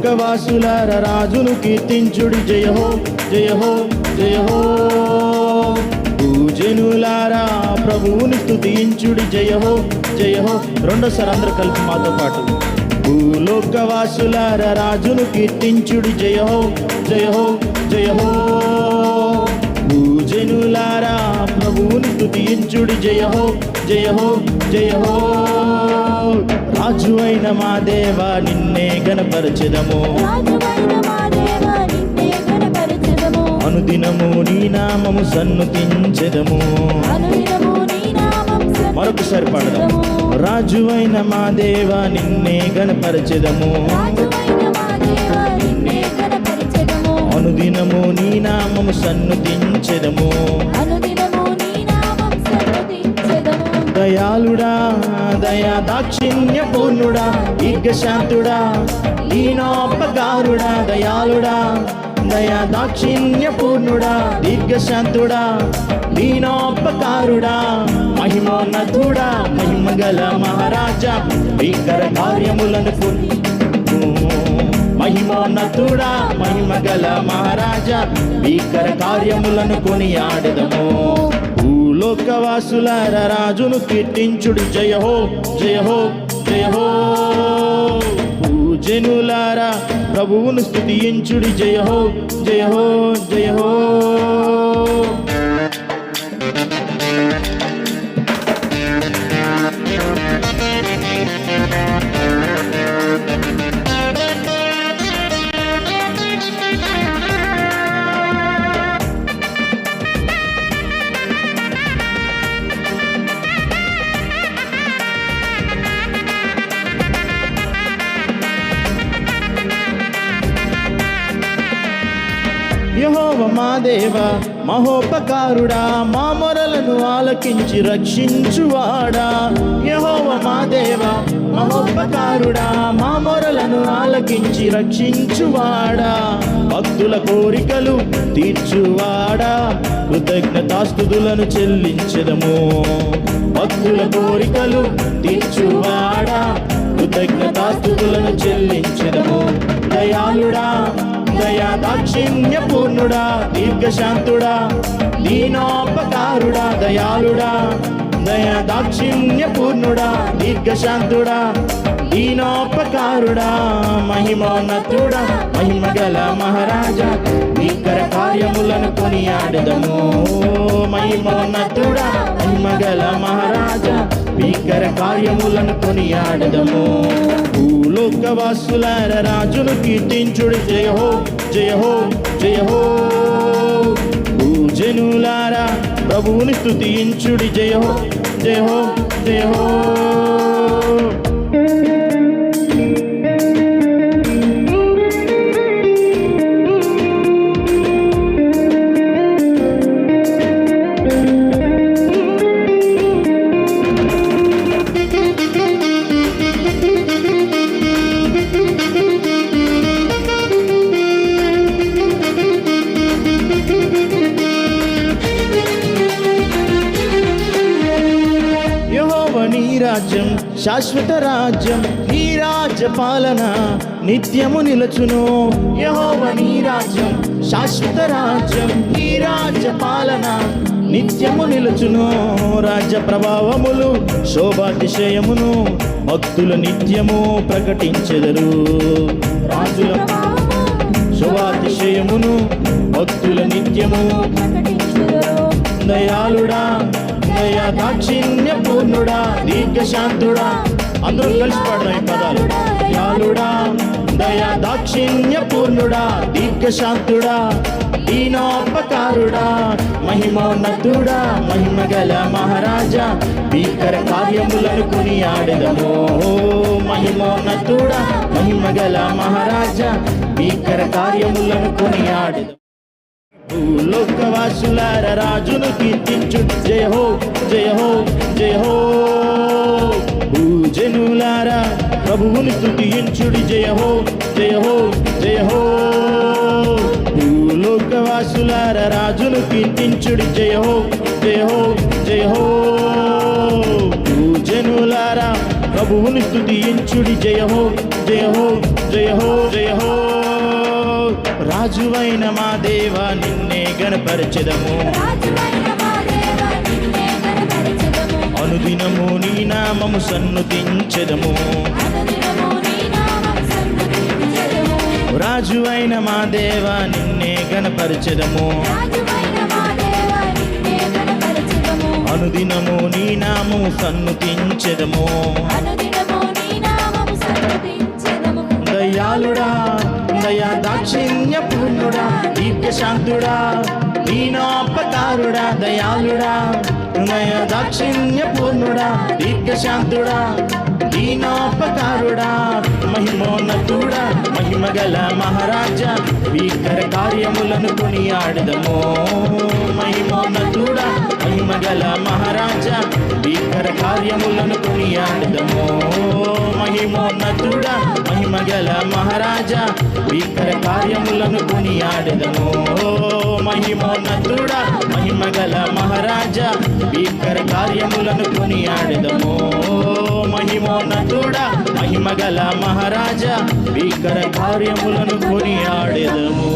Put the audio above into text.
భూలోకవాసులార రాజును కీర్తించుడి జయ హో జయ హో జయ హో. భూజనులారా ప్రభువుని స్తుతించుడి జయ హో జయ హో. రెండోసారి అందరూ కలిపి మాతో పాటు. భూలోకవాసులార రాజును కీర్తించుడి జయ హో జయ హో జయ హో. భూజనులారా ప్రభువుని స్తుతించుడి జయ హో జయ హో జయ హో. రాజు అయిన మా దేవా నిన్నే గణపరచెదము, అనుదినము నీ నామము సన్నుతించెదము. మరొకసారి పాడదాము. రాజు అయిన మా దేవా నిన్నే గణపరచెదము, అనుదినము నీ నామము సన్నుతించెదము. దయాళుడా దయా దాక్షిణ్య పూర్ణుడా దీర్ఘశాంతుడా దీనోపకారుడా. దయాళుడా దయా దాక్షిణ్య పూర్ణుడా దీర్ఘశాంతుడా దీనోపకారుడా. మహిమోన్నతుడా మహిమగల మహారాజా భీకర కార్యములను మహిమోన్నతుడా మహిమగల మహారాజా భీకర కార్యములను కొనియాడెదము. భూలోకవాసులార రాజును కీర్తించుడి జయ హో జయ హో జయ హో. భూజనులారా ప్రభువును స్తుతించుడి జయ హో జయ హో జయ హో. యెహోవా మా దేవా మహోపకారుడా మా మొరలను ఆలకించి రక్షించువాడా. యెహోవా మా దేవా మహోపకారుడా మా మొరలను ఆలకించి రక్షించువాడా. భక్తుల కోరికలు తీర్చువాడా కృతజ్ఞతాస్తుతులను చెల్లించెదము. భక్తుల కోరికలు తీర్చువాడా కృతజ్ఞతాస్తుతులను చెల్లించెదము. దయాళుడా దయా దాక్షిణ్య పూర్ణుడా దీర్ఘశాంతుడా దీనోపకారుడా. దయాళుడా దయా దాక్షిణ్య పూర్ణుడా దీర్ఘశాంతుడా దీనోపకారుడా. మహిమోన్నతుడా మహిమగల మహారాజా భీకర కార్యములను కొనియాడెదము. మహిమోన్నతుడా మహిమగల మహారాజా భీకర కార్యములను కొనియాడెదము. భూలోకవాసులార రాజును కీర్తించుడి జయ హో జయ హో జయ హో. భూజనులారా ప్రభువుని స్తుతించుడి జయ హో జయ హో జయ హో. నీ రాజ్యం శాశ్వత రాజ్యం నీ రాజ్య పాలన నిత్యము నిలచును. యెహోవా నీ రాజ్యం శాశ్వత రాజ్యం నీ రాజ్య పాలన నిత్యము నిలుచును. రాజ్య ప్రభావములు శోభాతిశయమును భక్తులు నిత్యము ప్రకటించెదరు. రాజుల శోభాతిశయమును భక్తుల నిత్యము. దయాళుడా దయా దాక్షిణ్య పూర్ణుడా దీర్ఘశాంతుడా. అందరూ కలిసి పాడదాం ఈ పదాలు. దయాళుడా దయా దాక్షిణ్య పూర్ణుడా దీర్ఘశాంతుడా దీనోపకారుడా. మహిమోన్నతుడా మహిమగల మహారాజా భీకర కార్యములను కొనియాడెదము. మహిమోన్నతుడా మహిమగల మహారాజా భీకర కార్యములను కొనియాడెదము. భూలోకవాసులార రాజును కీర్తించుడి జయ హో జయ హో జయ హో. భూజనులారా ప్రభువుని స్తుతించుడి జయ హో జయ హో జయ హో. భూలోకవాసులార రాజును కీర్తించుడి జయ హో జయ హో జయ హో. భూజనులారా ప్రభువుని స్తుతించుడి జయ హో జయ హో జయ హో జయ హో రాజువైన మా దేవా నిన్నే గణపరచెదము అనుదినము నీ నామము సన్నుతించెదము రాజువైన మా దేవా నిన్నే గణపరచెదము అనుదినము నీ నామము సన్నుతించెదము దయాళుడా దయా దాక్షిణ్య పూర్ణుడా దీర్ఘశాంతుడా దీనోపకారుడా దయాళుడా దయా దాక్షిణ్య పూర్ణుడా దీర్ఘశాంతుడా దీనోపకారుడా మహిమోన్నతుడా మహిమగల మహారాజా భీకర కార్యములను కొనియాడదము మహిమోన్నతుడా మహిమగల మహారాజా భీకర కార్యములను కొనియాడదము మహిమోన్నతుడా మహిమగల మహారాజా భీకర కార్యములను కొనియాడదము మహిమోన్నతుడా మహిమగల మహారాజా భీకర కార్యములను కొనియాడదము మహిమోన్నతుడా మహిమగల మహారాజా భీకర కార్యములను కొనియాడెదము.